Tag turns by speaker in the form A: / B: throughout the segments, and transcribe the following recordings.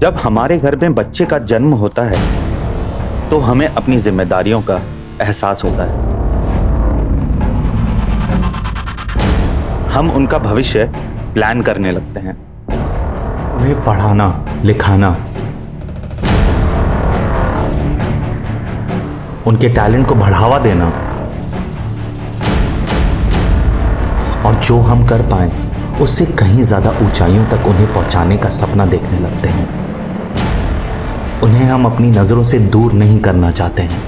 A: जब हमारे घर में बच्चे का जन्म होता है तो हमें अपनी जिम्मेदारियों का एहसास होता है। हम उनका भविष्य प्लान करने लगते हैं, उन्हें पढ़ाना लिखाना, उनके टैलेंट को बढ़ावा देना, और जो हम कर पाए उससे कहीं ज्यादा ऊंचाइयों तक उन्हें पहुंचाने का सपना देखने लगते हैं। उन्हें हम अपनी नजरों से दूर नहीं करना चाहते हैं,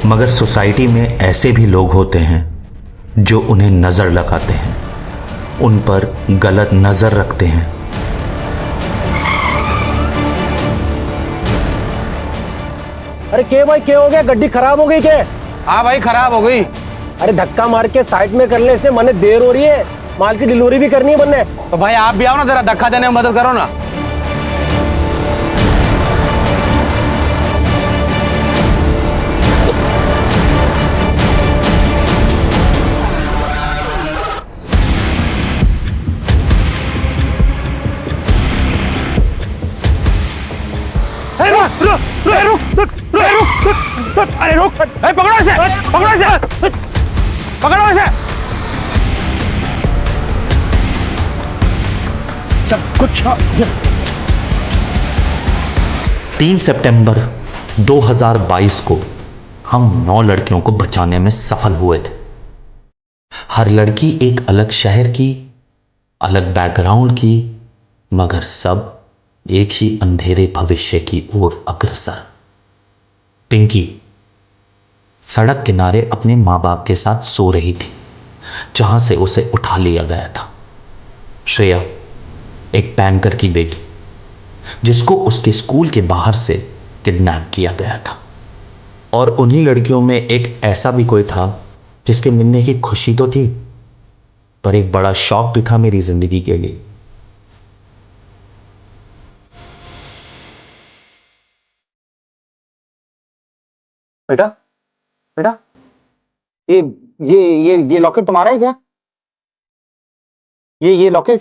A: मगर सोसाइटी में ऐसे भी लोग होते हैं जो उन्हें नजर लगाते हैं, उन पर गलत नजर रखते हैं।
B: अरे क्या भाई, क्या हो गया? गड्डी खराब हो गई क्या?
C: हाँ भाई खराब हो गई।
B: अरे धक्का मार के साइड में कर ले, इसने मने देर हो रही है, माल की डिलीवरी भी करनी है बनने।
C: तो भाई आप भी आओ ना, जरा धक्का देने में मदद करो ना।
B: अरे रुक,
C: पकड़ो इसे, पकड़ो इसे, पकड़ो इसे।
B: सब कुछ
A: 3 सितंबर 2022 को हम 9 लड़कियों को बचाने में सफल हुए थे। हर लड़की एक अलग शहर की, अलग बैकग्राउंड की, मगर सब एक ही अंधेरे भविष्य की ओर अग्रसर। पिंकी सड़क किनारे अपने मां बाप के साथ सो रही थी, जहां से उसे उठा लिया गया था। श्रेया एक बैंकर की बेटी, जिसको उसके स्कूल के बाहर से किडनैप किया गया था। और उन्हीं लड़कियों में एक ऐसा भी कोई था जिसके मिलने की खुशी तो थी, पर एक बड़ा शौक भी था मेरी जिंदगी के लिए।
C: बेटा बेटा, ये लॉकेट तुम्हारा है क्या? ये लॉकेट?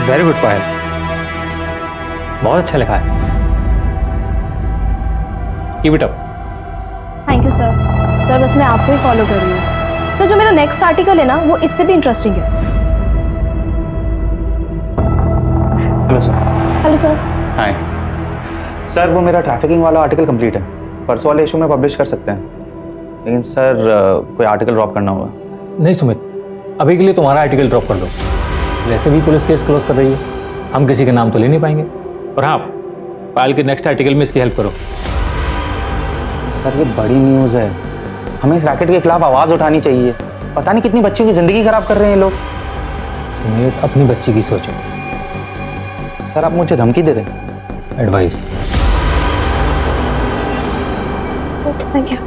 D: वेरी गुड पायल, बहुत अच्छा लिखा है। Keep it up.
E: Thank you sir. Sir बस मैं आपको ही फॉलो कर रही हूँ। सर जो मेरा नेक्स्ट आर्टिकल है ना, वो इससे भी इंटरेस्टिंग है।
D: Hello sir.
E: Hello sir.
F: Hi sir, वो मेरा ट्रैफिकिंग वाला आर्टिकल कंप्लीट है, परसों वाले इशू में पब्लिश कर सकते हैं, लेकिन सर कोई आर्टिकल ड्रॉप करना होगा।
D: नहीं सुमित, अभी के लिए तुम्हारा आर्टिकल ड्रॉप कर दो। वैसे भी पुलिस केस क्लोज कर रही है, हम किसी के नाम तो ले नहीं पाएंगे। और हाँ, पायल के नेक्स्ट आर्टिकल में इसकी हेल्प करो।
F: सर ये बड़ी न्यूज़ है, हमें इस रैकेट के खिलाफ आवाज़ उठानी चाहिए। पता नहीं कितनी बच्चियों की ज़िंदगी खराब कर रहे हैं ये लोग।
D: सुमित अपनी बच्ची की सोचो।
F: सर आप मुझे धमकी दे रहे हैं?
D: Advice.
E: Sir thank you.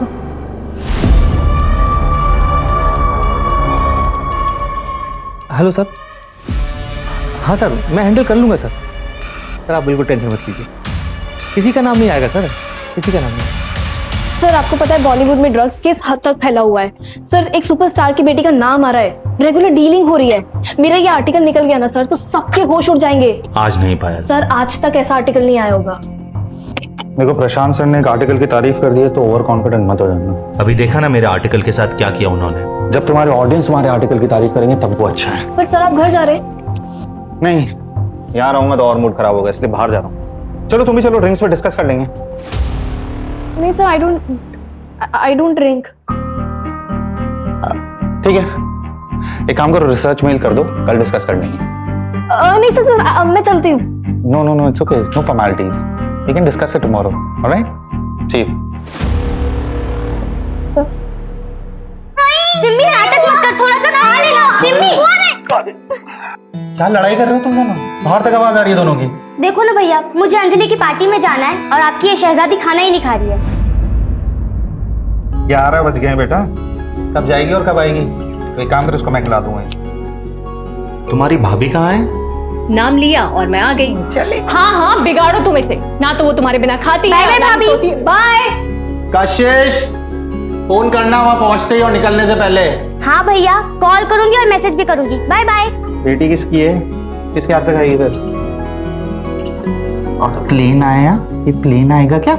D: Hello sir. हाँ सर, मैं हैंडल कर लूँगा सर। सर आप बिल्कुल टेंशन मत लीजिए, किसी का नाम नहीं आएगा सर, किसी का नाम नहीं।
E: सर आपको पता है बॉलीवुड में ड्रग्स केस हद तक फैला हुआ है सर। एक सुपरस्टार की बेटी का नाम आ रहा है, रेगुलर डीलिंग हो रही है। मेरा ये आर्टिकल निकल गया ना सर, तो सबके होश उड़ जाएंगे।
A: आज नहीं पाया
E: सर, आज तक ऐसा आर्टिकल नहीं आया होगा।
F: देखो प्रशांत सर ने एक आर्टिकल की तारीफ कर दी है, तो ओवर कॉन्फिडेंट मत हो जाना।
A: अभी देखा ना मेरे आर्टिकल के साथ क्या किया उन्होंने।
F: जब तुम्हारे ऑडियंस तुम्हारे आर्टिकल की तारीफ करेंगे तब वो अच्छा है।
E: बट सर आप घर जा रहे?
F: नहीं, यहाँ रहूंगा तो और मूड खराब होगा, इसलिए बाहर जा रहा हूँ। चलो तुम भी चलो, ड्रिंक्स पे डिस्कस कर लेंगे।
E: नहीं सर, आई डोंट ड्रिंक।
F: ठीक है, एक काम करो, रिसर्च मेल कर दो, कल डिस्कस कर लेंगे।
E: नहीं सर, मैं चलती हूँ।
F: No no no, it's okay, no formalities, we can discuss it tomorrow, alright? See you.
G: Simmi नाटक मत कर, थोड़ा सा खा लेना। सिम्मी
F: क्या लड़ाई कर रहे हो तुम दोनों? बाहर तक आवाज आ रही है दोनों की।
G: देखो ना भैया, मुझे अंजलि की पार्टी में जाना है और आपकी ये शहजादी खाना ही नहीं खा रही है।
F: 11 बज गए बेटा, कब जाएगी और कब आएगी? तो एक काम कर, उसको मैं खिला दूंगा।
A: तुम्हारी भाभी कहाँ है?
H: नाम लिया और मैं आ गई।
I: चले।
H: हाँ हाँ, बिगाड़ो तुम इसे, ना तो वो तुम्हारे बिना खाती है,
G: बाय
H: ना ही
G: भाभी।
H: सोती है। बाय।
F: कशिश, फोन करना वहां पहुंचते ही और निकलने से पहले।
G: हाँ भैया, कॉल करूंगी और मैसेज भी करूंगी। Bye bye.
F: बेटी किसकी है? किसके हाथ से खाएगी फिर? और प्लेन आया? ये प्लेन आएगा क्या?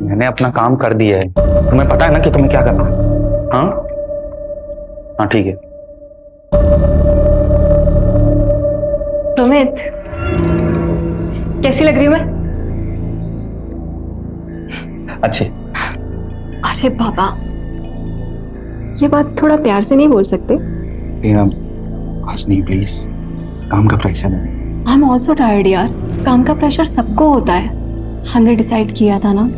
F: मैंने अपना काम कर दिया है, तुम्हें पता है ना कि तुम्हें क्या करना है? हाँ हाँ ठीक है।
H: सुमित, कैसी लग रही हूँ मैं?
F: अच्छे।
H: अरे बाबा, ये बात थोड़ा प्यार से नहीं बोल सकते?
F: आज नहीं प्लीज, काम का प्रेशर है।
H: आई एम ऑल्सो टायर्ड यार। काम का प्रेशर सबको होता है। हमने डिसाइड किया था ना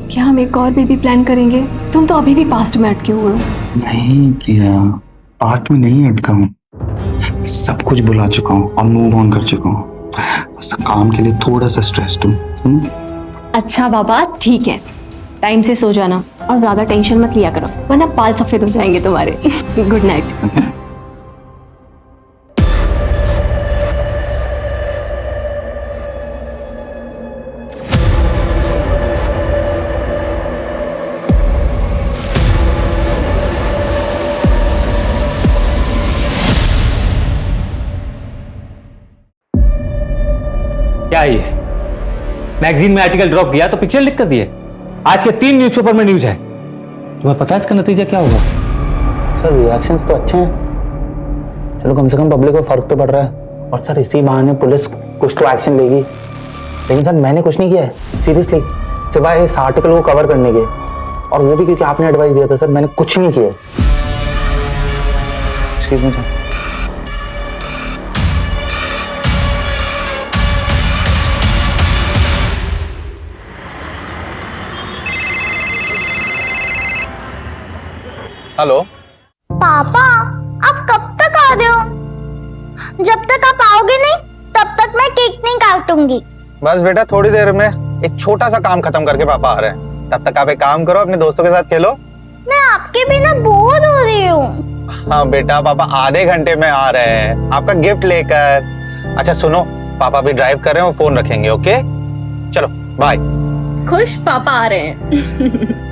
H: कि हम एक और बेबी प्लान करेंगे। तुम तो अभी भी पास्ट में अटके हुए हो।
F: नहीं प्रिया, पास्ट में नहीं अटका हूँ, मैं सब कुछ भुला चुका हूँ और मूव ऑन कर चुका हूँ। बस काम के लिए थोड़ा सा स्ट्रेस्ड हूँ।
H: अच्छा बाबा, ठीक है, टाइम से सो जाना और ज्यादा टेंशन मत लिया करो, वरना बाल सफेद हो जाएंगे तुम्हारे। Good night.
D: क्या है ये? मैगजीन में आर्टिकल ड्रॉप किया तो पिक्चर लिख कर दिए। आज के 3 न्यूज़पेपर में न्यूज है। तुम्हें पता है इसका नतीजा क्या होगा?
F: सर रिएक्शंस तो अच्छे हैं, चलो कम से कम पब्लिक को फर्क तो पड़ रहा है। और सर इसी बहाने पुलिस कुछ तो एक्शन लेगी। लेकिन सर मैंने कुछ नहीं किया है सीरियसली, सिवाय इस आर्टिकल को कवर करने के, और वो भी क्योंकि आपने एडवाइस दिया था। सर मैंने कुछ नहीं किया। Excuse me sir. हेलो
G: पापा, आप कब तक आ रहे हो? जब तक आप आओगे नहीं तब तक मैं केक नहीं काटूंगी।
F: बस बेटा, थोड़ी देर में एक छोटा सा काम खत्म करके पापा आ रहे हैं। तब तक आप एक काम करो, अपने दोस्तों के साथ खेलो।
G: मैं आपके बिना बोर हो रही हूँ।
F: हाँ बेटा, पापा आधे घंटे में आ रहे हैं आपका गिफ्ट लेकर। अच्छा सुनो, पापा भी ड्राइव कर रहे हैं, वो फोन रखेंगे। ओके चलो बाय।
H: खुश पापा आ रहे हैं।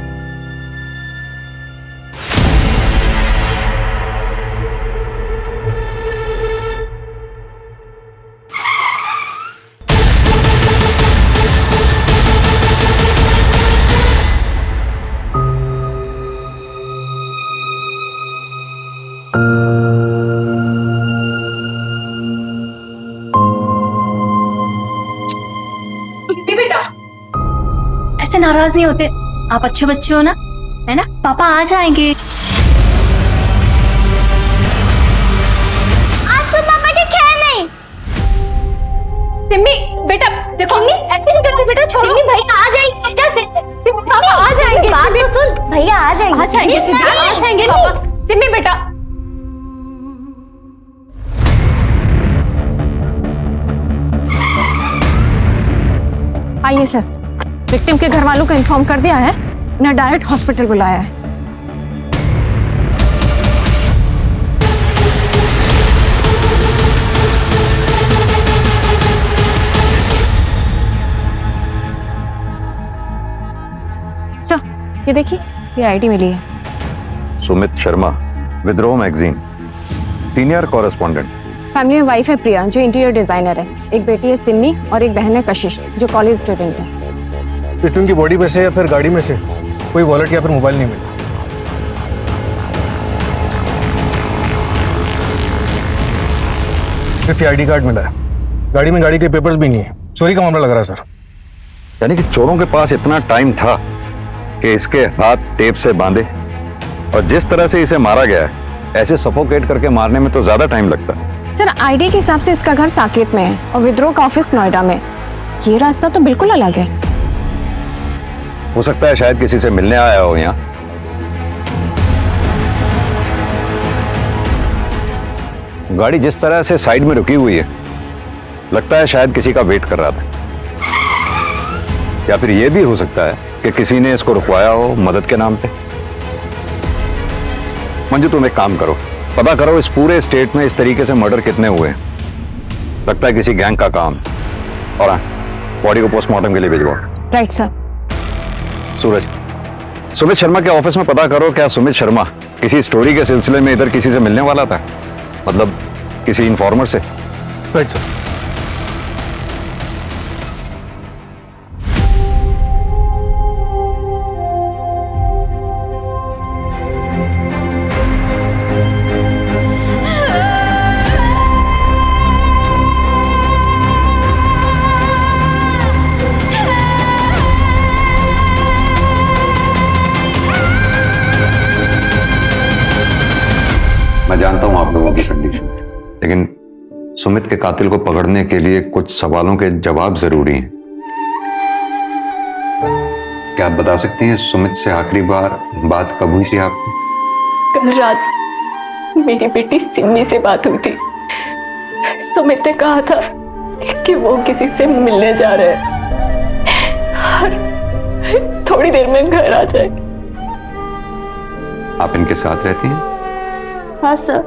H: बेटा, ऐसे नाराज नहीं होते, आप अच्छे बच्चे हो ना, है ना? पापा आ जाएंगे।
G: आज तो पापा के खेल नहीं।
H: सिम्मी बेटा देखो, एक्टिंग कर रही बेटा, छोड़ो।
G: सिम्मी भैया आ जाएंगे। कैसे?
H: पापा आ जाएंगे।
G: बात तो सुन, भैया आ जाएंगे।
H: आ जाएंगे
G: सिम्मी,
H: सिम्मी, आ जाएंगे पापा। सिम्मी बेटा, आइए सर। विक्टिम के घर वालों को इन्फॉर्म कर दिया है, उन्हें डायरेक्ट हॉस्पिटल बुलाया है। सर ये देखिए, ये आईडी मिली है।
J: सुमित शर्मा, विद्रोह मैगजीन, सीनियर कॉरेस्पॉन्डेंट।
H: फैमिली में वाइफ है प्रिया, जो इंटीरियर डिजाइनर है। एक बेटी है सिम्मी और एक बहन है कशिश, जो कॉलेज स्टूडेंट है।
K: विक्टिम की बॉडी में से या फिर गाड़ी में से कोई वॉलेट या फिर मोबाइल नहीं मिला। सिर्फ आईडी कार्ड मिला है, गाड़ी में गाड़ी के पेपर्स भी नहीं है। चोरी का मामला लग रहा है सर।
J: यानी कि चोरों के पास इतना टाइम था कि इसके हाथ टेप से बांधे, और जिस तरह से इसे मारा गया है, ऐसे सफोकेट करके मारने में तो ज्यादा टाइम लगता है।
H: सर आईडी के हिसाब से इसका घर साकेत में है और विद्रोह का ऑफिस नोएडा में। ये रास्ता तो बिल्कुल अलग है।
J: हो सकता है शायद किसी से मिलने आया हो यहाँ। गाड़ी जिस तरह से साइड में रुकी हुई है, लगता है शायद किसी का वेट कर रहा था। या फिर यह भी हो सकता है कि किसी ने इसको रुकवाया हो मदद के नाम पे। मंजू तुम एक काम करो, पता करो इस पूरे स्टेट में इस तरीके से मर्डर कितने हुए हैं। लगता है किसी गैंग का काम। और हाँ, बॉडी को पोस्टमार्टम के लिए भिजवाओ।
H: Right sir.
J: सूरज, सुमित शर्मा के ऑफिस में पता करो क्या सुमित शर्मा किसी स्टोरी के सिलसिले में इधर किसी से मिलने वाला था, मतलब किसी इन्फॉर्मर से।
K: Right sir.
J: मैं जानता हूं आप लोगों की कंडीशन, लेकिन सुमित के कातिल को पकड़ने के लिए कुछ सवालों के जवाब जरूरी हैं। क्या आप बता सकती हैं सुमित से आखिरी बार बात कब हुई थी आपकी?
H: कल रात मेरी बेटी सिमी से बात हुई थी। सुमित ने कहा था कि वो किसी से मिलने जा रहे हैं और थोड़ी देर में घर आ जाए।
J: आप इनके साथ रहती हैं?
E: हाँ सर,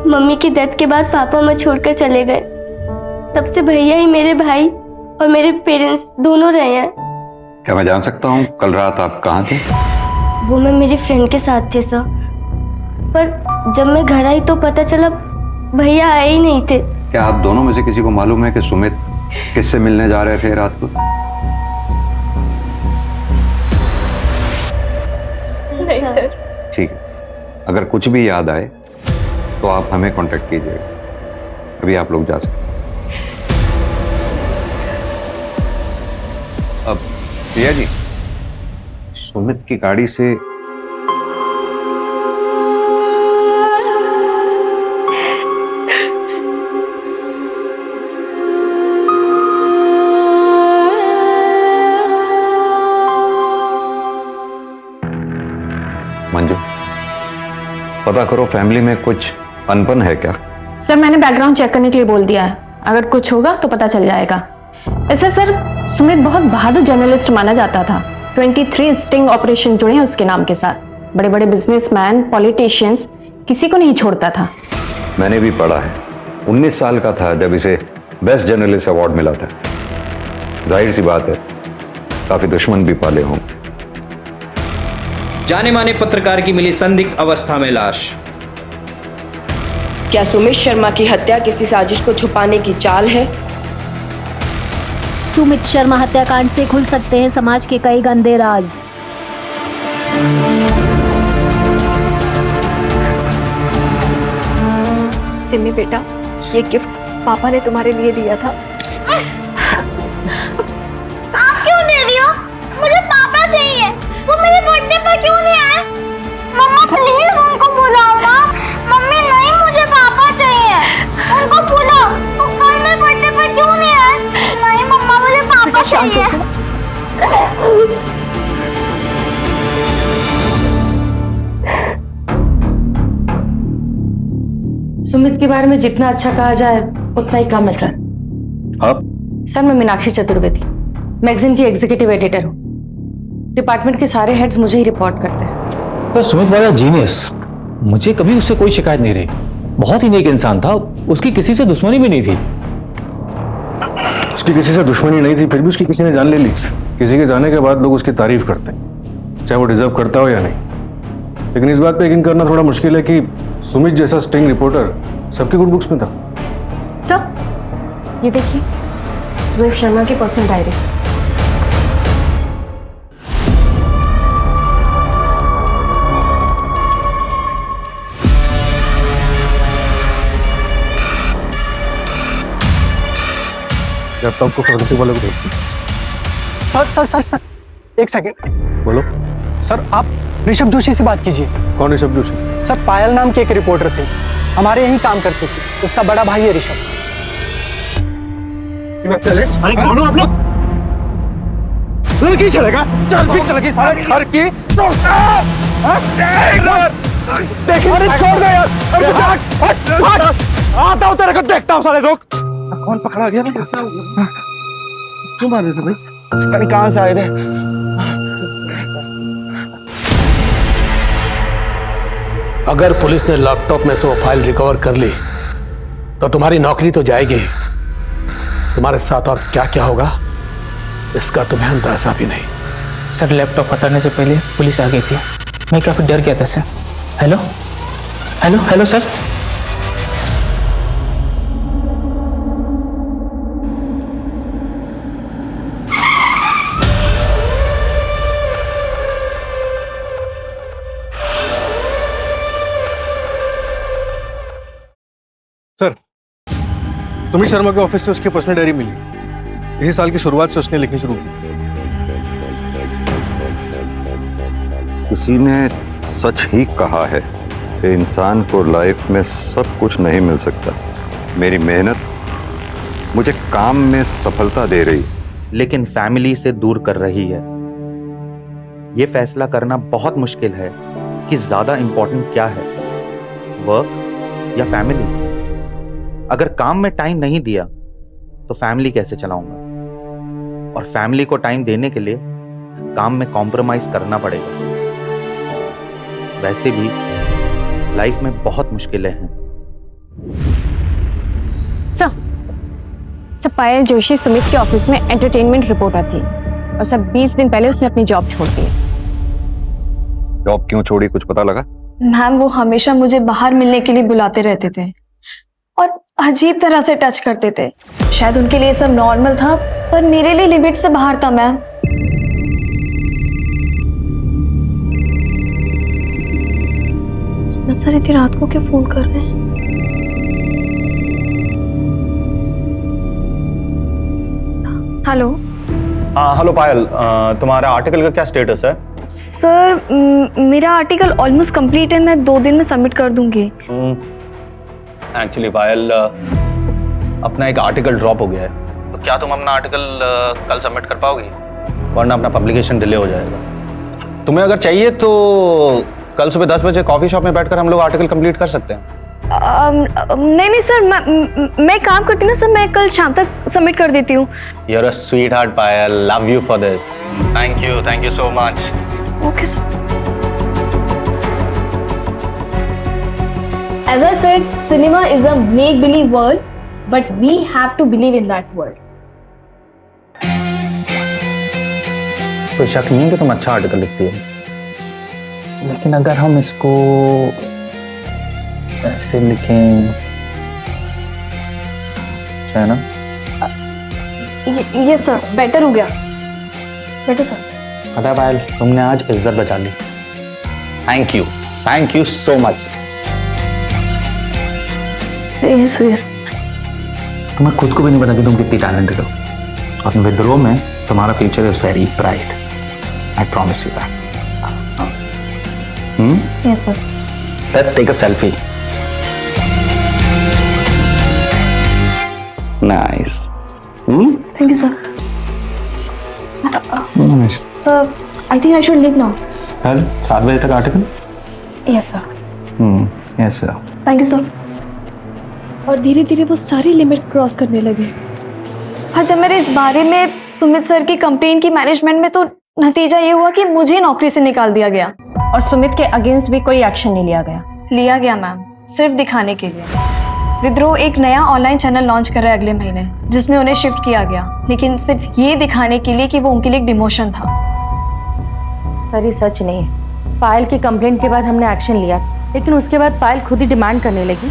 E: मम्मी की डेथ के बाद पापा मुझे छोड़कर चले गए। तब से भैया ही मेरे भाई और मेरे पेरेंट्स दोनों रहे हैं।
J: क्या मैं जान सकता हूं कल रात आप कहाँ थे?
E: वो मैं मेरी फ्रेंड के साथ थे सर, पर जब मैं घर आई तो पता चला भैया आए ही नहीं थे।
J: क्या आप दोनों में से किसी को मालूम है कि सुमित किससे मिलने जा रहे थे रात को?
H: नहीं सर।
J: ठीक है, अगर कुछ भी याद आए तो आप हमें कांटेक्ट कीजिएगा। अभी आप लोग जा सकते हैं। अब प्रिया जी, सुमित की गाड़ी से मंजू, पता करो फैमिली में कुछ अनबन है क्या?
H: सर मैंने बैकग्राउंड चेक करने के लिए बोल दिया है, अगर कुछ होगा तो पता चल जाएगा। ऐसा सर, सुमित बहुत बहादुर जर्नलिस्ट माना जाता था। 23 स्टिंग ऑपरेशन जुड़े हैं उसके नाम के साथ। बड़े बड़े बिजनेसमैन, पॉलिटिशियंस, किसी को नहीं छोड़ता था।
J: मैंने भी पढ़ा है। 19 साल का था जब इसे बेस्ट जर्नलिस्ट अवार्ड मिला था। जाहिर सी बात है काफी दुश्मन भी पाले हों।
I: जाने माने पत्रकार की मिली संदिग्ध अवस्था में लाश।
L: क्या सुमित शर्मा की हत्या किसी साजिश को छुपाने की चाल है?
M: सुमित शर्मा हत्याकांड से खुल सकते हैं समाज के कई गंदे राज।
H: सिमी बेटा, ये गिफ्ट पापा ने तुम्हारे लिए दिया था।
G: आप क्यों दे रही हो? मुझे पापा चाहिए। वो मेरे बर्थडे पर क्यों नहीं आए? मम्मा प्लीज उनको बुलाओ ना। मम्मी नहीं, मुझे पापा चाहिए। उनको बुलाओ। वो कल मेरे बर्थडे पर क्यों नहीं आए? नहीं मम्मा, मुझे पापा चाहिए।
L: सुमित के बारे में जितना अच्छा कहा जाए उतना ही कम है सर।
J: आप?
L: सर मैं मीनाक्षी चतुर्वेदी, मैगजीन की एग्जीक्यूटिव एडिटर हूँ। डिपार्टमेंट के सारे हेड्स मुझे ही रिपोर्ट करते हैं।
D: पर सुमित वाला जीनियस, मुझे कभी उससे कोई शिकायत नहीं रही। बहुत ही नेक इंसान था, उसकी किसी से दुश्मनी भी नहीं थी।
K: उसकी किसी से दुश्मनी नहीं थी, फिर भी उसकी किसी ने जान ले ली। किसी के जाने के बाद लोग उसकी तारीफ करते हैं, चाहे वो डिजर्व करता हो या नहीं। लेकिन इस बात पे यकीन करना थोड़ा मुश्किल है कि सुमित जैसा स्टिंग रिपोर्टर सबकी गुड बुक्स में था।
L: सर ये देखिए, सुमित शर्मा की पर्सनल डायरी।
K: लैपटॉप को फोरेंसिक वाले को देखिए।
B: सर सर सर सर, एक सेकंड।
K: बोलो।
B: सर आप ऋषभ जोशी से बात कीजिए।
K: कौन ऋषभ जोशी?
B: सर पायल नाम के एक रिपोर्टर थे, हमारे यहीं काम करते थे। उसका बड़ा भाई है ऋषभ।
K: अरे कौन हो आप लोग? लड़की चलेगा? चल भी चलेगी सारे घर की। देखिए, अरे छोड़ दे यार। अरे आता हूँ तेरे को, देखता हूँ साले लोग। कौन पकड़ा गया? क्यों मार रहे थे भाई?
F: पता नहीं कहां से आए थे।
B: अगर पुलिस ने लैपटॉप में से वो फाइल रिकवर कर ली तो तुम्हारी नौकरी तो जाएगी, तुम्हारे साथ और क्या क्या होगा इसका तुम्हें अंदाजा भी नहीं।
D: सर लैपटॉप हटाने से पहले पुलिस आ गई थी, मैं काफी डर गया था sir. Hello hello hello sir.
K: Sir, Sumit Sharma के ऑफिस से उसकी पर्सनल डायरी मिली। इसी साल की शुरुआत से उसने लिखनी शुरू की।
J: किसी ने सच ही कहा है कि इंसान को लाइफ में सब कुछ नहीं मिल सकता। मेरी मेहनत मुझे काम में सफलता दे रही,
A: लेकिन फैमिली से दूर कर रही है। यह फैसला करना बहुत मुश्किल है कि ज्यादा इंपॉर्टेंट क्या है, वर्क या फैमिली। अगर काम में टाइम नहीं दिया तो फैमिली कैसे चलाऊंगा, और फैमिली को टाइम देने के लिए काम में कॉम्प्रोमाइज करना पड़ेगा। वैसे भी लाइफ में बहुत मुश्किलें हैं।
H: सर पायल जोशी सुमित के ऑफिस में एंटरटेनमेंट रिपोर्टर थी और सब 20 दिन पहले उसने अपनी जॉब छोड़ दी।
J: जॉब क्यों छोड़ी, कुछ पता लगा?
E: मैम वो हमेशा मुझे बाहर मिलने के लिए बुलाते रहते थे और अजीब तरह से टच करते थे। शायद उनके लिए सब नॉर्मल था, पर मेरे लिए लिमिट से बाहर था मैम। सर इतनी रात को क्यों फोन कर रहे हैं? हेलो।
F: हेलो पायल, तुम्हारा आर्टिकल का क्या स्टेटस है?
E: सर मेरा आर्टिकल ऑलमोस्ट कंप्लीट है, मैं 2 दिन में सबमिट कर दूंगी।
F: एक्चुअली पायल, अपना एक आर्टिकल ड्रॉप हो गया है, तो क्या तुम अपना आर्टिकल कल सबमिट कर पाओगी? वरना अपना पब्लिकेशन डिले हो जाएगा। तुम्हें अगर चाहिए तो कल सुबह 10 बजे कॉफी शॉप में बैठकर हम लोग आर्टिकल कंप्लीट कर सकते हैं।
E: नहीं सर, मैं काम करती ना सर, मैं कल शाम तक सबमिट कर देती हूँ।
F: You're a sweetheart Payal, love you for this. Thank you so much.
E: Okay sir. As I said, cinema is a make-believe world, but we have to believe in that world.
F: कोई शक नहीं है कि तुम अच्छा आर्टिकल लिखती हो, लेकिन अगर हम इसको ऐसे लिखें, है ना?
E: ये सर बेटर हो गया, बेटर सर।
F: पता है पायल, तुमने आज इज्जत बचा ली। Thank you so much.
E: Yes yes.
F: तुम्हें खुद को भी नहीं पता कि तुम कितनी टैलेंटेड हो, और विद्रोह में तुम्हारा future is very bright. I promise you that.
E: Yes sir.
F: Let's take a selfie. Nice.
E: Thank you sir. Sir I think I should leave now.
F: कल 7 बजे तक article?
E: Yes sir.
F: Yes sir.
E: Thank you sir. और धीरे धीरे वो सारी limit cross करने लगे। और जब मैंने इस बारे में सुमित सर की कंप्लेन की मैनेजमेंट में, तो नतीजा ये हुआ कि मुझे नौकरी से निकाल दिया गया।
H: और सुमित के अगेंस्ट भी कोई एक्शन नहीं लिया गया।
E: लिया गया मैम, सिर्फ दिखाने के लिए। विद्रोह एक नया ऑनलाइन चैनल लॉन्च कर रहा है अगले महीने, जिसमें उन्हें शिफ्ट किया गया, लेकिन सिर्फ ये दिखाने के लिए कि वो उनके लिए एक डिमोशन था।
L: सर ये सच नहीं है। पायल की कंप्लेंट के बाद हमने एक्शन लिया, लेकिन उसके बाद पायल खुद ही डिमांड करने लगी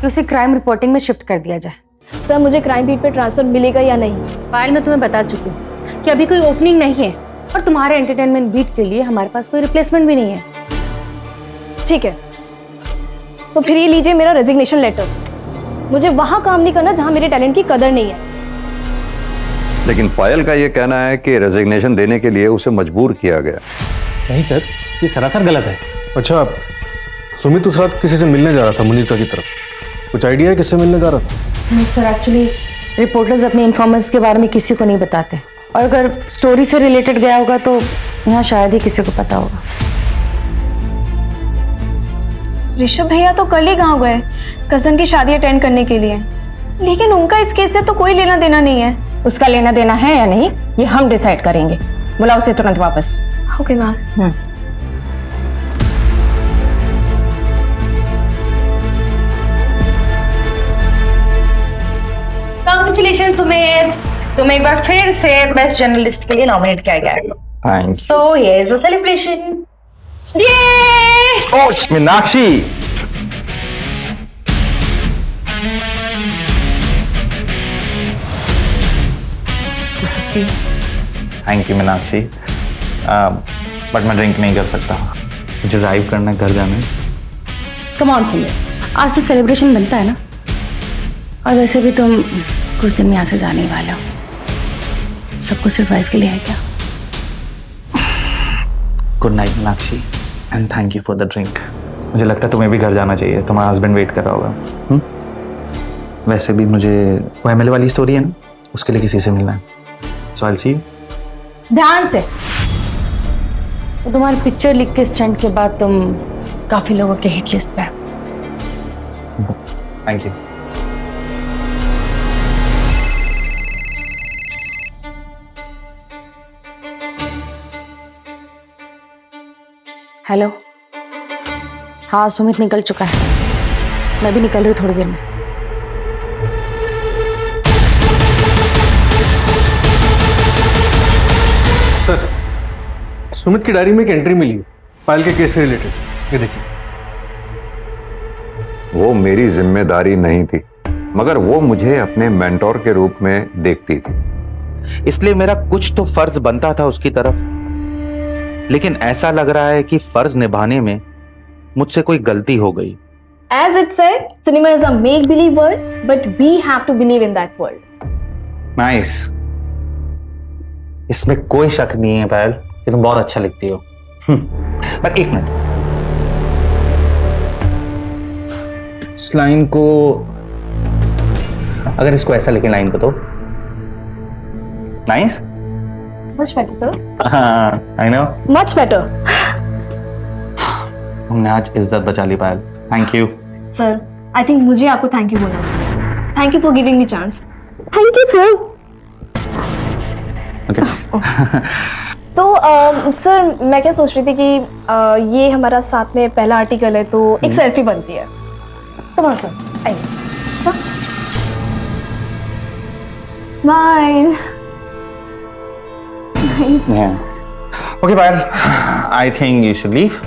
L: कि उसे क्राइम रिपोर्टिंग में शिफ्ट कर दिया जाए।
E: सर मुझे क्राइम बीट पे ट्रांसफर मिलेगा या नहीं?
L: पायल मैं तुम्हें बता चुकी हूँ कि अभी कोई ओपनिंग नहीं है, और तुम्हारे एंटरटेनमेंट बीट के लिए हमारे पास कोई रिप्लेसमेंट भी नहीं है।
E: ठीक है, तो फिर ये लीजिए मेरा रेजिग्नेशन लेटर। मुझे वहां काम नहीं करना जहां मेरे टैलेंट की कदर नहीं है।
J: लेकिन पायल का ये कहना है कि रेजिग्नेशन देने के लिए उसे मजबूर किया गया।
D: नहीं सर, ये सरासर गलत है।
K: अच्छा, सुमित उस रात किसी से मिलने जा रहा था मुनीर की तरफ, कुछ आइडिया है किससे मिलने जा रहा था?
L: सर एक्चुअली रिपोर्टर्स अपने इन्फॉर्मर्स के बारे में किसी को नहीं बताते, और अगर स्टोरी से रिलेटेड गया होगा तो यहाँ शायद ही किसी को पता होगा।
E: ऋषभ भैया तो कल ही गाँव गए कजन की शादी अटेंड करने के लिए, लेकिन उनका इस केस से तो कोई लेना देना नहीं है।
H: उसका लेना देना है या नहीं ये हम डिसाइड करेंगे। बुलाओ उसे तुरंत वापस।
E: Okay ma'am.
L: कांग्रेचुलेशन सुमित, तुम एक बार फिर से बेस्ट जर्नलिस्ट के लिए नॉमिनेट किया गया है।
F: Thanks.
L: So here is the celebration.
F: Meenakshi, thank you Meenakshi, but मैं ड्रिंक नहीं कर सकता, मुझे ड्राइव करना है, घर जाना है।
H: कम ऑन सुमित, आज से सेलिब्रेशन बनता है ना। और वैसे भी तुम कुछ दिन में यहाँ से जाने ही वाले हो, सबको सिर्फ वाइफ के लिए है क्या?
F: Good night Meenakshi, and thank you for the drink. मुझे लगता है तुम्हें भी घर जाना चाहिए, तुम्हारा हस्बैंड वेट कर रहा होगा। वैसे भी मुझे वो एमएलए वाली स्टोरी है ना, उसके लिए किसी से मिलना है। सो आई विल सी यू।
L: ध्यान से, तो तुम्हारी पिक्चर लीक के स्टंट के बाद तुम काफी लोगों के हिट लिस्ट पे हो।
F: Thank you.
L: हेलो, हाँ सुमित निकल चुका है, मैं भी निकल रही हूँ थोड़ी देर में।
K: सर, सुमित की डायरी में एक एंट्री मिली है पायल के केस से रिलेटेड, ये देखिए।
J: वो मेरी जिम्मेदारी नहीं थी, मगर वो मुझे अपने मेंटोर के रूप में देखती थी,
F: इसलिए मेरा कुछ तो फर्ज बनता था उसकी तरफ। लेकिन ऐसा लग रहा है कि फर्ज निभाने में मुझसे कोई गलती हो गई।
E: As it said, cinema is a make-believe world, but we have to believe in that world.
F: Nice, इसमें कोई शक नहीं है पायल कि तुम बहुत अच्छा लिखती हो। पर एक मिनट, इस लाइन को, अगर इसको ऐसा लिखे लाइन को तो नाइस।
E: Much better, sir.
F: हाँ, I know.
E: Much better.
F: हमने आज इज्जत बचा ली Payal, thank you.
E: Sir, I think मुझे आपको थैंक यू बोलना चाहिए। Thank you for giving me chance. Thank you, sir.
F: Okay.
E: तो सर, मैं क्या सोच रही थी कि ये हमारा साथ में पहला आर्टिकल है, तो एक सेल्फी बनती है। कम ऑन सर, आइए। Smile. Nice.
F: Okay Payal, I think you should leave.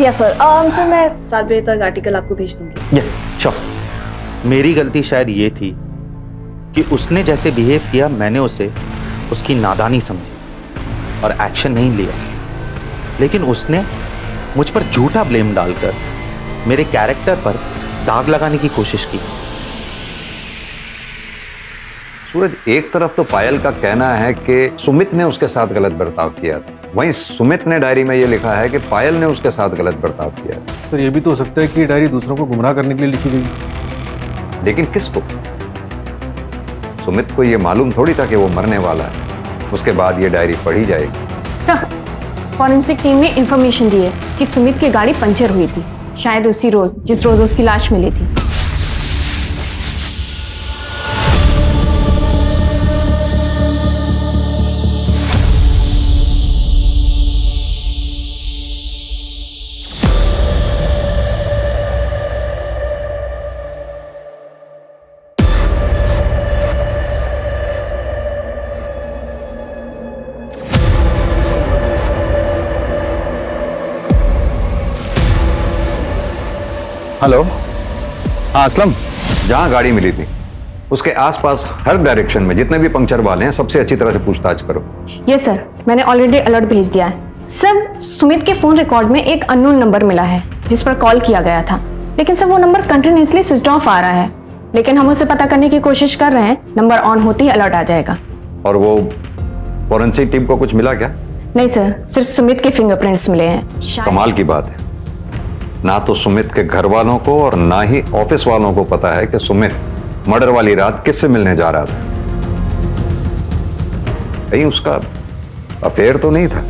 E: Yes sir. Sir, मैं 7 बजे तक आर्टिकल आपको भेज दूंगी।
F: या श्योर। मेरी गलती शायद ये थी कि उसने जैसे बिहेव किया, मैंने उसे उसकी नादानी समझी और एक्शन नहीं लिया। लेकिन उसने मुझ पर झूठा ब्लेम डालकर मेरे कैरेक्टर पर दाग लगाने की कोशिश की।
J: सूरज, एक तरफ तो पायल का कहना है कि सुमित ने उसके साथ गलत बर्ताव किया था, वहीं सुमित ने डायरी में ये लिखा है कि पायल ने उसके साथ गलत बर्ताव किया है।
K: सर, ये भी तो हो सकता है कि डायरी दूसरों को गुमराह करने के लिए लिखी गई।
J: लेकिन किसको? सुमित को ये मालूम थोड़ी था कि वो मरने वाला है, उसके बाद ये डायरी पढ़ी जाएगी।
H: सर, फॉरेंसिक टीम ने इंफॉर्मेशन दी है कि सुमित की गाड़ी पंचर हुई थी, शायद उसी रोज जिस रोज उसकी लाश मिली थी।
J: हेलो, हाँ असलम, जहाँ गाड़ी मिली थी उसके आसपास हर डायरेक्शन में जितने भी पंक्चर वाले हैं सबसे अच्छी तरह से पूछताछ करो।
H: यस सर, मैंने ऑलरेडी अलर्ट भेज दिया है। सर, सुमित के फोन रिकॉर्ड में एक अननोन नंबर मिला है जिस पर कॉल किया गया था, लेकिन सर वो नंबर कंटिन्यूसली स्विच ऑफ आ रहा है। लेकिन हम उसे पता करने की कोशिश कर रहे हैं, नंबर ऑन होते ही अलर्ट आ जाएगा।
J: और वो फॉरेंसिक टीम को कुछ मिला क्या?
H: नहीं सर, सिर्फ सुमित के फिंगरप्रिंट्स मिले हैं।
J: कमाल की बात है, ना तो सुमित के घर वालों को और ना ही ऑफिस वालों को पता है कि सुमित मर्डर वाली रात किससे मिलने जा रहा था। कहीं उसका अफेयर तो नहीं था?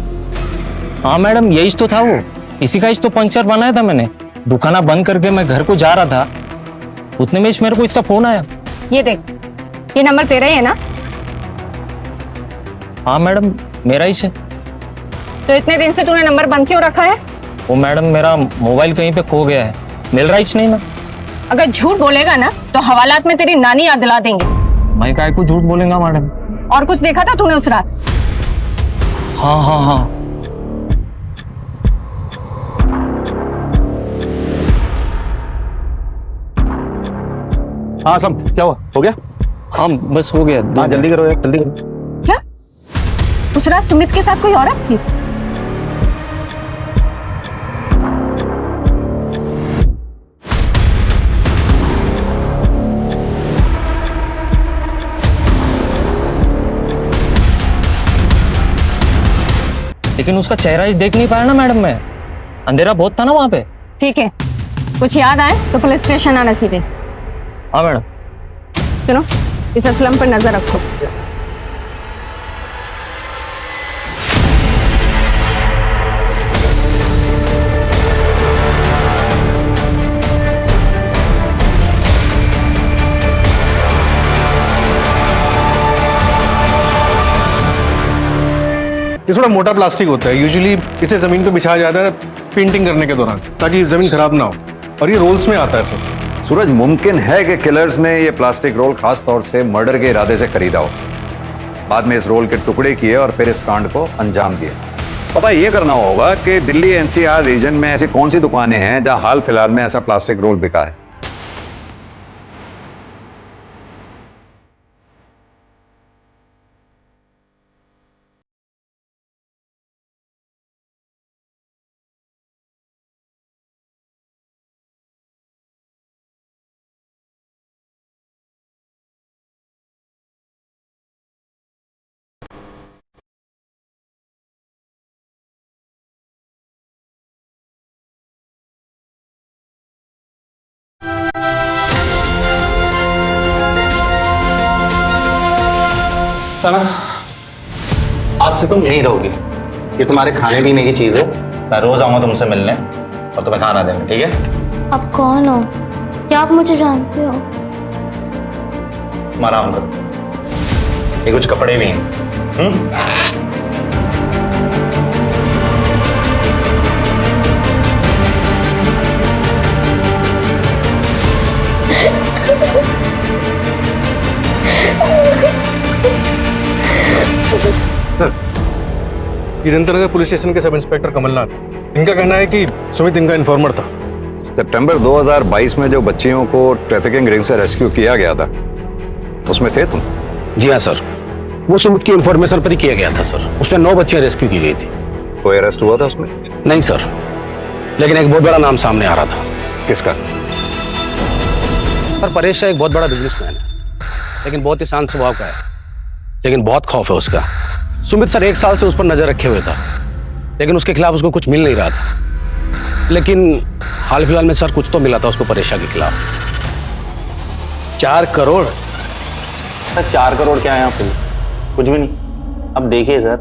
D: हाँ मैडम, यही तो था, वो इसी का तो पंक्चर बनाया था मैंने। दुकाना बंद करके मैं घर को जा रहा था, उतने में मेरे को इसका फोन आया।
H: ये देख, ये नंबर तेरा ही है ना?
D: हाँ मैडम, मेरा ही से।
H: तो इतने दिन से तूने नंबर बंद क्यों रखा है?
D: वो मैडम मेरा मोबाइल कहीं पे खो गया है, मिल रहा ही नहीं ना।
H: अगर झूठ बोलेगा ना तो हवालात में तेरी नानी याद दिला देंगे।
D: मैं काय को झूठ बोलेगा मैडम?
H: और कुछ देखा था तूने उस रात?
D: हाँ हाँ हाँ।
F: हाँ सम, क्या हुआ? हो गया?
D: हाँ बस हो गया।
F: हाँ जल्दी करो यार, जल्दी करो।
H: क्या उस रात सुमित के साथ कोई औरत थी?
D: लेकिन उसका चेहरा ही देख नहीं पाया ना मैडम मैं, अंधेरा बहुत था ना वहां पे।
H: ठीक है, कुछ याद आए तो पुलिस स्टेशन आना सीधे।
D: हाँ मैडम।
H: सुनो, इस असलम पर नजर रखो।
K: ये थोड़ा मोटा प्लास्टिक होता है, यूजुअली इसे जमीन पे बिछाया जाता है पेंटिंग करने के दौरान, ताकि जमीन खराब ना हो, और ये रोल्स में आता है सर।
J: सूरज, मुमकिन है कि किलर्स ने ये प्लास्टिक रोल खास तौर से मर्डर के इरादे से खरीदा हो, बाद में इस रोल के टुकड़े किए और फिर इस कांड को अंजाम दिए। पता ये करना होगा कि दिल्ली एनसीआर रीजन में ऐसी कौन सी दुकानें हैं जहां हाल फिलहाल में ऐसा प्लास्टिक रोल बिका है।
F: सना, आज से तुम यहीं रहोगी। ये तुम्हारे खाने पीने की चीज है। मैं रोज आऊंगा तुमसे मिलने और तुम्हें खाना देने, ठीक है?
G: आप कौन हो? क्या आप मुझे जानते हो?
F: तुम आराम करो, ये कुछ कपड़े भी हैं।
K: ये जनता नगर पुलिस स्टेशन के सब इंस्पेक्टर कमलनाथ, इनका कहना है कि सुमित इनका इन्फॉर्मर था।
J: सितंबर 2022 में जो बच्चियों को ट्रैफिकिंग रिंग से रेस्क्यू किया गया था, उसमें थे तुम?
B: जी हाँ सर, वो सुमित की इन्फॉर्मेशन पर ही किया गया था सर। उसमें 9 बच्चियां रेस्क्यू की गई थी।
J: कोई अरेस्ट हुआ था उसमें?
B: नहीं सर, लेकिन एक बहुत बड़ा नाम सामने आ रहा था।
J: किसका?
B: पर परेश शाह एक बहुत बड़ा बिजनेसमैन है, लेकिन बहुत ही शांत स्वभाव का है, लेकिन बहुत खौफ है उसका। सुमित सर 1 साल से उस पर नजर रखे हुए था, लेकिन उसके खिलाफ उसको कुछ मिल नहीं रहा था। लेकिन हाल फिलहाल में सर कुछ तो मिला था उसको परेश शाह के खिलाफ।
F: 4 करोड़? सर 4 करोड़ क्या है यहाँ पे? कुछ भी नहीं। अब देखिए सर,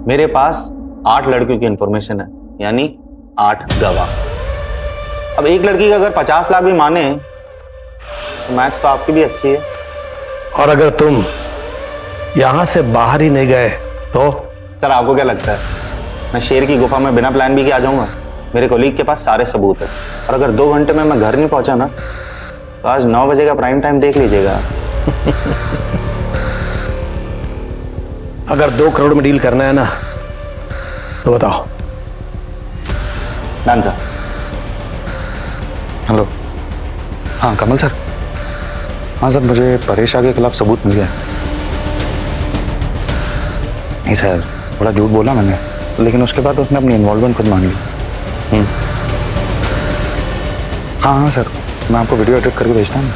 F: मेरे पास 8 लड़कियों की इंफॉर्मेशन है, यानी 8 गवाह। अब एक लड़की का अगर 50 लाख भी माने तो मैथ्स तो आपकी भी अच्छी है।
B: और अगर तुम यहां से बाहर ही नहीं गए तो?
F: सर आपको क्या लगता है मैं शेर की गुफा में बिना प्लान बी के आ जाऊंगा? मेरे कोलीग के पास सारे सबूत है, और अगर 2 घंटे में मैं घर नहीं पहुंचा ना तो आज 9 बजे का प्राइम टाइम देख लीजिएगा।
B: अगर 2 करोड़ में डील करना है ना तो बताओ।
F: Done sir.
J: हेलो। हाँ कमल सर। हाँ सर, मुझे परेश शाह के खिलाफ सबूत मिल गया। नहीं सर, थोड़ा झूठ बोला मैंने, लेकिन उसके बाद उसने अपनी इन्वॉल्वमेंट खुद मान ली। हाँ हाँ सर, मैं आपको वीडियो एडिट करके भेजता हूँ।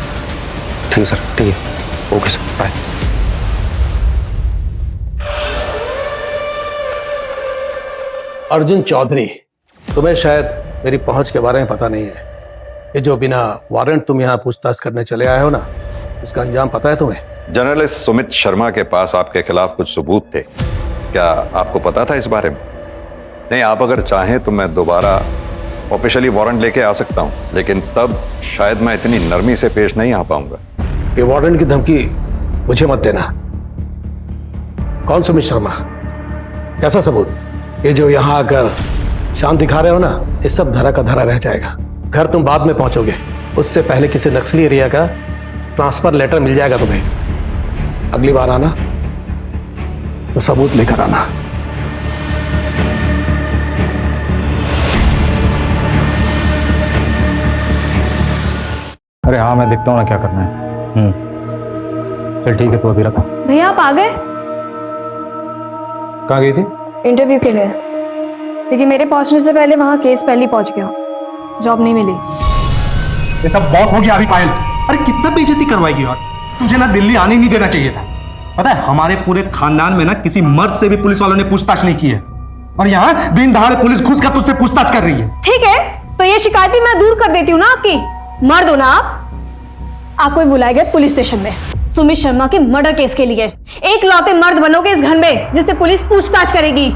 J: ठीक है सर, ठीक है, okay sir, bye.
B: Arjun Chaudhary, तुम्हें शायद मेरी पहुंच के बारे में पता नहीं है। ये जो बिना वारंट तुम यहाँ पूछताछ करने चले आए हो ना, इसका अंजाम पता है तुम्हें?
J: जर्नलिस्ट सुमित शर्मा के पास आपके खिलाफ कुछ सबूत थे, क्या आपको पता था इस बारे में? नहीं, आप अगर चाहें तो मैं दोबारा ऑफिशियली वारंट लेके आ सकता हूं, लेकिन तब शायद मैं इतनी नरमी से पेश नहीं आ पाऊंगा।
B: ये वारंट की धमकी मुझे मत देना। कौन सुमित शर्मा? कैसा सबूत? ये जो यहाँ आकर शांत दिखा रहे हो ना, ये सब धरा का धरा रह जाएगा। घर तुम बाद में पहुंचोगे, उससे पहले किसी नक्सली एरिया का ट्रांसफर लेटर मिल जाएगा तुम्हें। अगली बार आना तो सबूत लेकर आना।
F: अरे हाँ, मैं देखता हूँ ना क्या करना है। चल ठीक है, तू अभी रखा।
E: भैया आप आ गए?
F: कहाँ गई थी?
E: इंटरव्यू के लिए, लेकिन मेरे पहुंचने से पहले वहां केस पहले पहुंच गया, जॉब नहीं मिली।
K: ये सब बहुत हो गया अभी पायल। अरे कितना बेइज्जती करवाएगी यार, तुझे ना दिल्ली आने नहीं देना चाहिए था। पता है हमारे पूरे खानदान में ना किसी मर्द से भी पुलिस वालों ने पूछताछ नहीं की है, और यहाँ दिन दहाड़े पुलिस घुस कर तुझसे पूछताछ कर रही है।
E: ठीक है, तो ये शिकायत भी मैं दूर कर देती हूँ ना आपकी। मर्द हो ना आप। आपको बुलाए गए पुलिस स्टेशन में सुमित शर्मा के मर्डर केस के लिए। एक लौते मर्द बनोगे इस घर में जिससे पुलिस पूछताछ करेगी।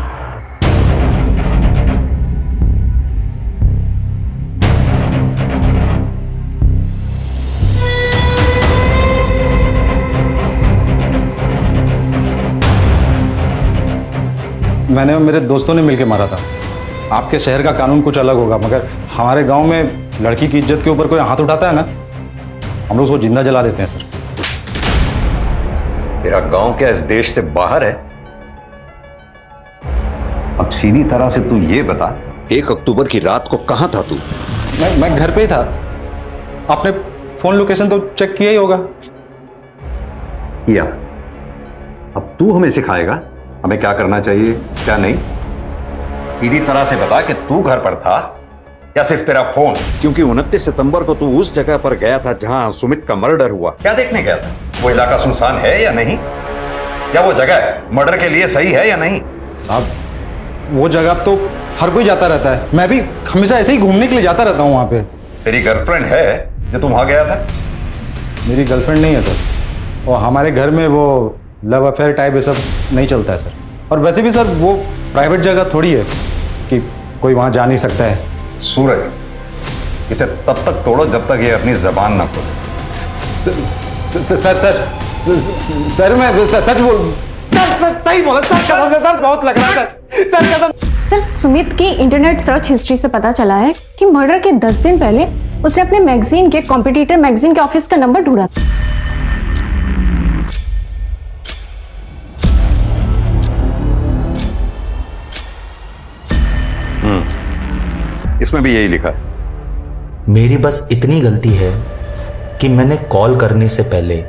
F: मैंने और मेरे दोस्तों ने मिलकर मारा था। आपके शहर का कानून कुछ अलग होगा, मगर हमारे गांव में लड़की की इज्जत के ऊपर कोई हाथ उठाता है ना, हम लोग उसको जिंदा जला देते हैं सर।
J: तेरा गांव क्या इस देश से बाहर है? अब सीधी तरह से तू ये बता, 1 अक्टूबर की रात को कहां था तू?
F: मैं घर पे ही था। आपने फोन लोकेशन तो चेक किया ही होगा।
J: किया। अब तू हमें सिखाएगा हमें क्या करना चाहिए क्या नहीं? सीधी तरह से बता कि तू घर पर था या सिर्फ तेरा फोन? क्योंकि 29 सितंबर को तू उस जगह पर गया था जहां सुमित का मर्डर हुआ। क्या देखने गया था? वो इलाका सुनसान है या नहीं? क्या वो जगह मर्डर के लिए सही है या नहीं?
F: साहब, वो जगह तो हर कोई जाता रहता है। मैं भी हमेशा ऐसे ही घूमने के लिए जाता रहता हूँ वहां पे।
J: तेरी गर्लफ्रेंड है जो तुम वहां गया था?
F: मेरी गर्लफ्रेंड नहीं है सर, और हमारे घर में वो लव अफेयर टाइप ये सब नहीं चलता है सर। और वैसे भी सर वो प्राइवेट जगह थोड़ी है कि कोई वहां जा नहीं सकता है।
J: सूरज, इसे तब तक तोड़ो जब तक ये अपनी जबान ना खोले।
F: सर मैं सच बोल सर सही बोला सर, कसम से सर, बहुत लग रहा है सर कसम।
H: सर, सुमित की इंटरनेट सर्च हिस्ट्री से पता चला है कि मर्डर के 10 दिन पहले उसने अपने मैगजीन के कॉम्पिटिटर मैगजीन के ऑफिस का नंबर ढूंढा था।
J: इसमें भी यही लिखा है।
A: मेरी बस इतनी गलती है कि मैंने कॉल करने से पहले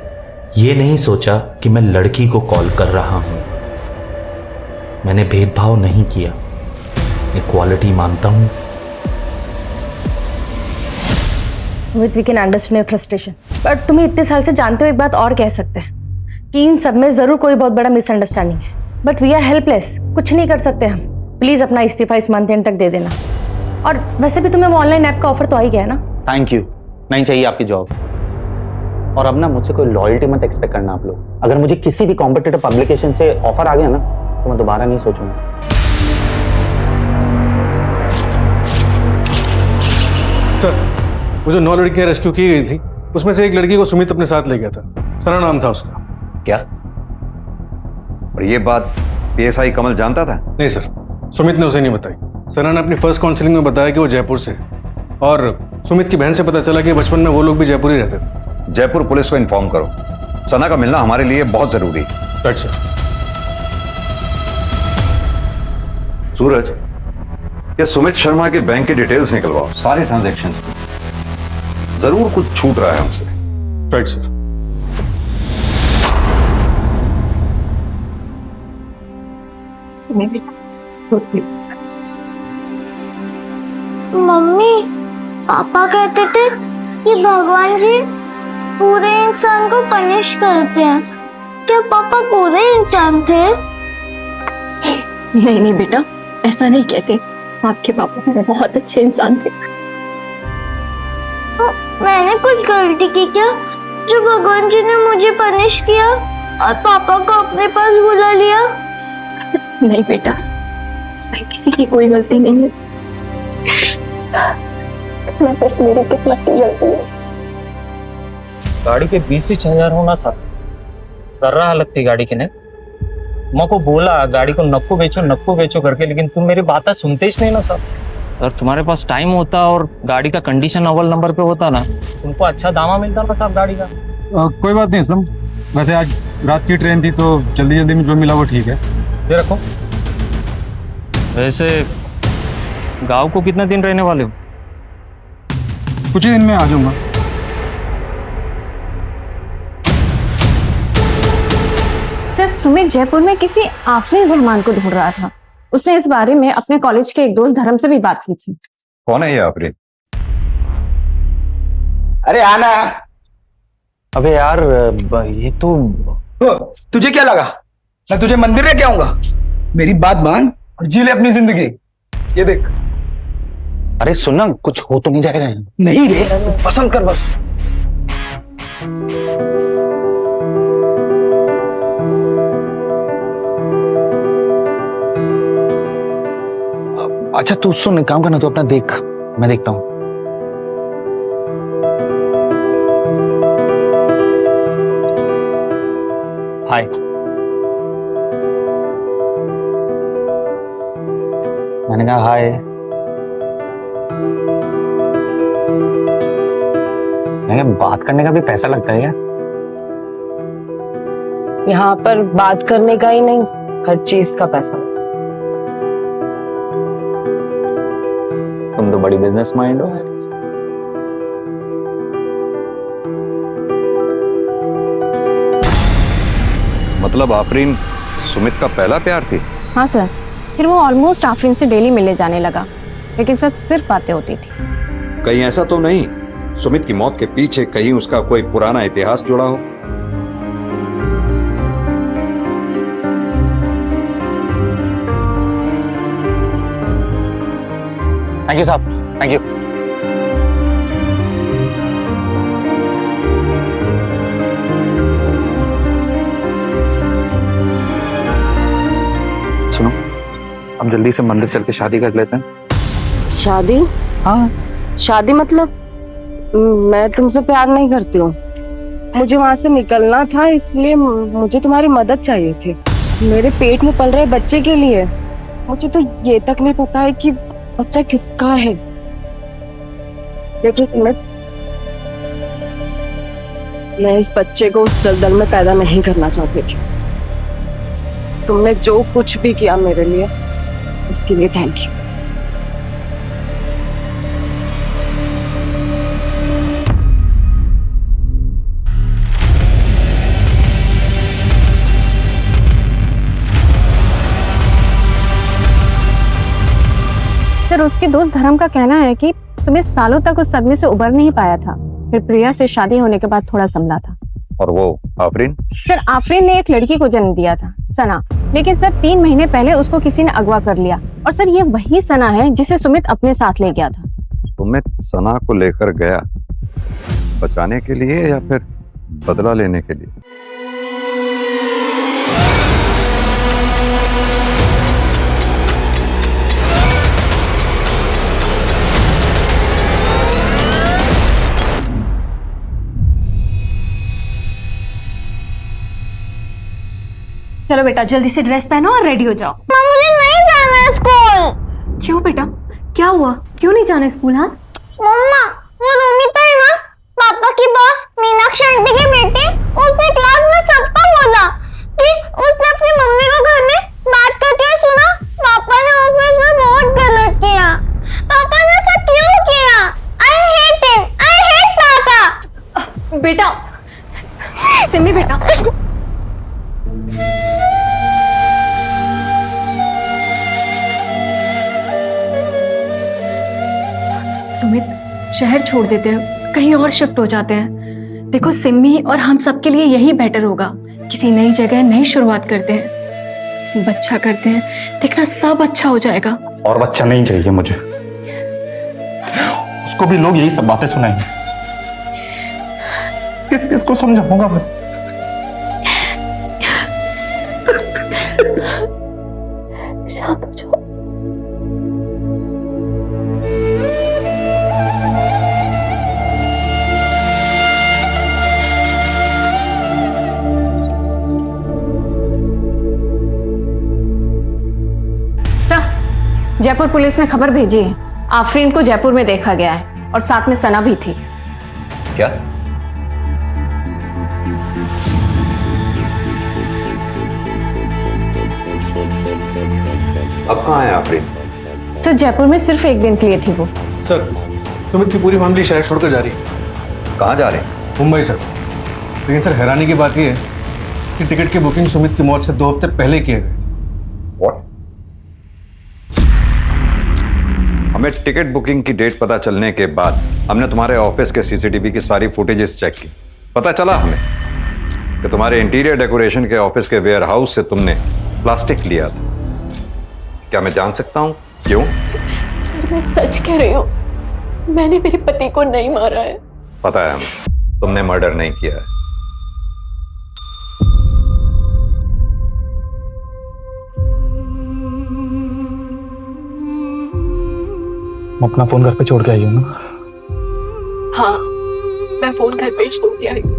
A: ये नहीं सोचा कि मैं लड़की को कॉल कर रहा हूं। मैंने भेदभाव नहीं किया, इक्वालिटी मानता हूं।
L: Sumit, we can understand your frustration, but तुम्हें इतने साल से जानते हो एक बात और कह सकते हैं कि इन सब में जरूर कोई बहुत बड़ा मिसअंडरस्टैंडिंग है, बट वी आर हेल्पलेस, कुछ नहीं कर सकते हम। प्लीज अपना इस्तीफा इस मंथ एंड तक दे देना। और वैसे भी तुम्हें वो ऑनलाइन ऐप का ऑफर तो आ ही गया ना।
F: थैंक यू, नहीं चाहिए आपकी जॉब। और अब ना मुझसे कोई लॉयल्टी मत एक्सपेक्ट करना आप लोग। अगर मुझे किसी भी कॉम्पिटिटिव पब्लिकेशन से ऑफर आ गया ना तो मैं दोबारा नहीं सोचूंगा।
K: सर, वो जो 9 लड़कियां रेस्क्यू की गई थी उसमें से एक लड़की को सुमित अपने साथ ले गया था। सना नाम था उसका।
J: क्या? और ये बात PSI कमल जानता था?
K: नहीं सर, सुमित ने उसे नहीं बताई। सना ने अपनी फर्स्ट काउंसलिंग में बताया कि वो जयपुर से है, और सुमित की बहन से पता चला कि बचपन में वो लोग भी जयपुर ही रहते थे।
J: जयपुर पुलिस को इन्फॉर्म करो, सना का मिलना हमारे लिए बहुत जरूरी है।
K: Right sir.
J: सूरज, ये सुमित शर्मा के बैंक की डिटेल्स निकलवाओ, सारे ट्रांजैक्शंस। जरूर कुछ छूट रहा है हमसे।
K: Right sir.
G: मम्मी, पापा कहते थे कि भगवान जी पूरे इंसान को पनिश करते हैं। क्या पापा पूरे इंसान थे?
H: नहीं नहीं बेटा, ऐसा नहीं कहते। आपके पापा तो बहुत अच्छे इंसान थे।
G: मैंने कुछ गलती की क्या जो भगवान जी ने मुझे पनिश किया और पापा को अपने पास बुला लिया?
H: नहीं बेटा, इसमें किसी की कोई गलती नहीं है। मैं सिर्फ मेरी किस्मत की गलती है।
D: गाड़ी के 20 से 6,000 होना सर, कर रहा हालत थी गाड़ी की ने। माँ को बोला गाड़ी को नक्को बेचो करके, लेकिन तुम मेरी बात सुनते ही नहीं ना सर। अगर तुम्हारे पास टाइम होता और गाड़ी का कंडीशन अव्वल नंबर पे होता ना, तुमको अच्छा दामा मिलता ना साहब गाड़ी का।
K: कोई बात नहीं असलम, वैसे आज रात की ट्रेन थी तो जल्दी जल्दी में जो मिला वो ठीक है।
D: ये रखो। वैसे गांव को कितना दिन रहने वाले हो?
K: कुछ ही दिन में आ जाऊंगा।
H: सर सुमित जयपुर में किसी आफरीन रहमान को ढूंढ रहा था। उसने इस बारे में अपने कॉलेज के एक दोस्त धर्म से भी बात की थी।
J: कौन है ये आफरीन?
C: अरे आना।
F: अबे यार ये तो
C: तुझे क्या लगा मैं तुझे मंदिर लेके आऊंगा? मेरी बात मान और जी ले अपनी जिंदगी। ये देख।
F: अरे सुनना, कुछ हो तो नहीं जाएगा?
C: नहीं रे, पसंद कर बस।
F: अच्छा तू सुन, एक काम करना, तू अपना देख, मैं देखता हूं। हाय। मैंने कहा हाय। बात करने का भी पैसा लगता है क्या?
L: यहाँ पर बात करने का ही नहीं, हर चीज का पैसा।
F: तुम तो बड़ी बिजनेस माइंड हो।
J: मतलब आफरीन सुमित का पहला प्यार थी?
H: हाँ सर, फिर वो ऑलमोस्ट आफरीन से डेली मिलने जाने लगा, लेकिन सर सिर्फ बातें होती थी।
J: कहीं ऐसा तो नहीं सुमित की मौत के पीछे कहीं उसका कोई पुराना इतिहास जुड़ा हो?
F: थैंक यू साहब, थैंक यू। सुनो, अब जल्दी से मंदिर चल के शादी कर लेते हैं।
L: शादी?
F: हाँ।
L: शादी मतलब? मैं तुमसे प्यार नहीं करती हूँ। मुझे वहां से निकलना था, इसलिए मुझे तुम्हारी मदद चाहिए थी। मेरे पेट में पल रहे बच्चे के लिए। मुझे तो ये तक नहीं पता है कि बच्चा किसका है। देखो सुमित, मैं इस बच्चे को उस दलदल में पैदा नहीं करना चाहती थी। तुमने जो कुछ भी किया मेरे लिए, उसके लिए थैंक यू।
H: सर उसके दोस्त धर्म का कहना है कि सुमित सालों तक उस सदमे से उबर नहीं पाया था, फिर प्रिया से शादी होने के बाद थोड़ा संभला था।
J: और वो आफरीन?
H: सर आफरीन ने एक लड़की को जन्म दिया था, सना, लेकिन सर 3 महीने पहले उसको किसी ने अगवा कर लिया। और सर ये वही सना है जिसे सुमित अपने साथ ले गया था।
J: सुमित सना को लेकर गया बचाने के लिए या फिर बदला लेने के लिए?
L: चलो बेटा जल्दी से ड्रेस पहनो और रेडी हो जाओ।
G: मुझे नहीं जाना है स्कूल।
L: क्यों बेटा, क्या हुआ? क्यों नहीं जाना स्कूल? हाँ
G: मम्मा, वो रोमिता है ना, पापा की बॉस मीनाक्षी आंटी की बेटी, उसने क्लास में सबको बोला कि उसने अपनी मम्मी को घर में बात करते हुए सुना। पापा ने ऑफिस में बहुत गलत किया। पापा ने ऐसा क्यों किया? I hate him, I hate पापा।
L: बेटा, सिमी बेटा, सुमित शहर छोड़ देते हैं, कहीं और शिफ्ट हो जाते हैं। देखो सिमी और हम सबके लिए यही बेटर होगा। किसी नई जगह नई शुरुआत करते हैं, बच्चा करते हैं, देखना सब अच्छा हो जाएगा।
F: और बच्चा नहीं चाहिए मुझे, उसको भी लोग यही सब बातें सुनाएंगे। किस किस को समझाऊंगा मैं?
L: शांत हो जाओ।
H: जयपुर पुलिस ने खबर भेजी है, आफरीन को जयपुर में देखा गया है और साथ में सना भी थी।
J: क्या? अब कहाँ है आफरीन?
H: सर जयपुर में सिर्फ एक दिन के लिए थी वो।
K: सर सुमित की पूरी फैमिली शहर छोड़कर जा रही है।
J: कहाँ जा रहे हैं?
K: मुंबई सर। लेकिन सर हैरानी की बात यह है कि टिकट की बुकिंग सुमित की मौत से 2 हफ्ते पहले किए गए थे।
J: What? हमें टिकट बुकिंग की डेट पता चलने के बाद हमने तुम्हारे ऑफिस के सीसीटीवी की सारी फुटेजेस चेक की। पता चला हमें कि तुम्हारे इंटीरियर डेकोरेशन के ऑफिस के वेयर हाउस से तुमने प्लास्टिक लिया था। क्या मैं जान सकता हूं क्यों?
H: सर मैं सच कह रही हूँ, मैंने मेरे पति को नहीं मारा है।
J: पता है हमें, तुमने मर्डर नहीं किया है।
F: मैं अपना फोन घर पे छोड़ के आई हूँ ना।
H: हाँ, मैं फोन घर पे छोड़ के आई हूँ।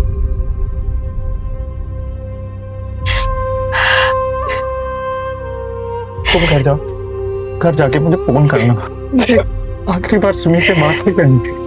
F: तुम घर जाओ, घर जाके मुझे फोन करना। आखिरी बार सुमी से बात भी करनी थी।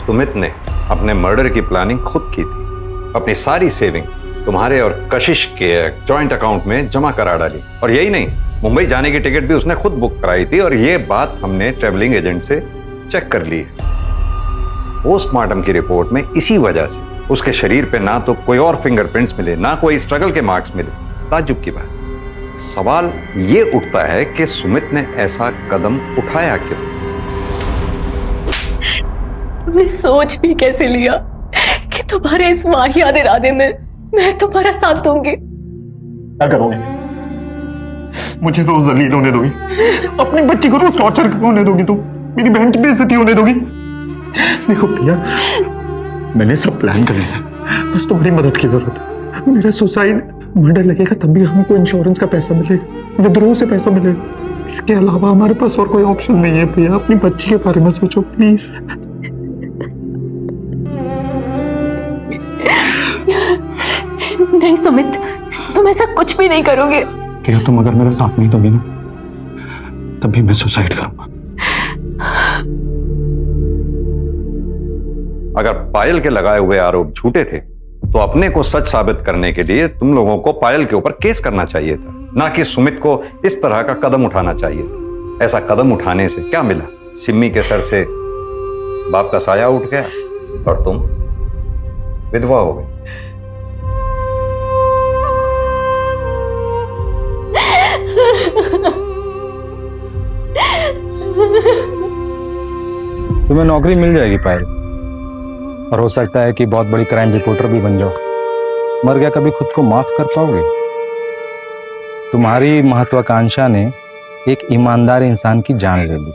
J: सुमित ने अपने मर्डर की प्लानिंग खुद की थी। अपनी सारी सेविंग तुम्हारे और कशिश के जॉइंट अकाउंट में जमा करा डाली। और यही नहीं, मुंबई जाने की टिकट भी उसने खुद बुक कराई थी। और ये बात हमने ट्रैवलिंग एजेंट से चेक कर ली है। पोस्टमार्टम की रिपोर्ट में इसी वजह से उसके शरीर पे ना तो कोई और फिंगरप्रिंट्स मिले, ना कोई स्ट्रगल के मार्क्स मिले। ताज्जुब की बात। सवाल ये उठता है कि सुमित ने ऐसा कदम उठाया क्यों?
H: तुमने सोच भी कैसे लिया कि तुम्हारे इस वाहियात इरादे में मैं तुम्हारा साथ दूंगी?
F: क्या करोगे? मुझे रोज जलील होने दोगी? अपनी बच्ची को रोज टॉर्चर होने दोगी? तुम मेरी बहन की बेइज्जती होने दोगी? देखो प्रिया, मैंने सब प्लान कर लिया, बस तुम्हारी मदद की जरूरत है। मेरा सुसाइड मर्डर लगेगा तब भी हमको इंश्योरेंस का पैसा मिलेगा, विद्रोह से पैसा मिलेगा। इसके अलावा हमारे पास और कोई ऑप्शन नहीं है। प्रिया, अपनी बच्ची के बारे में सोचो प्लीज।
H: नहीं सुमित, तुम ऐसा कुछ भी नहीं करोगे।
F: प्रिया, तुम अगर मेरा साथ नहीं दोगी ना, तब भी मैं सुसाइड करूंगा।
J: अगर पायल के लगाए हुए आरोप झूठे थे तो अपने को सच साबित करने के लिए तुम लोगों को पायल के ऊपर केस करना चाहिए था, ना कि सुमित को इस तरह का कदम उठाना चाहिए था। ऐसा कदम उठाने से क्या मिला? सिम्मी के सर से बाप का साया उठ गया और तुम विधवा हो गई।
F: तुम्हें नौकरी मिल जाएगी पायल, और हो सकता है कि बहुत बड़ी क्राइम रिपोर्टर भी बन जाओ। मर गया कभी खुद को माफ कर पाओगे? तुम्हारी महत्वाकांक्षा ने एक ईमानदार इंसान की जान ले ली।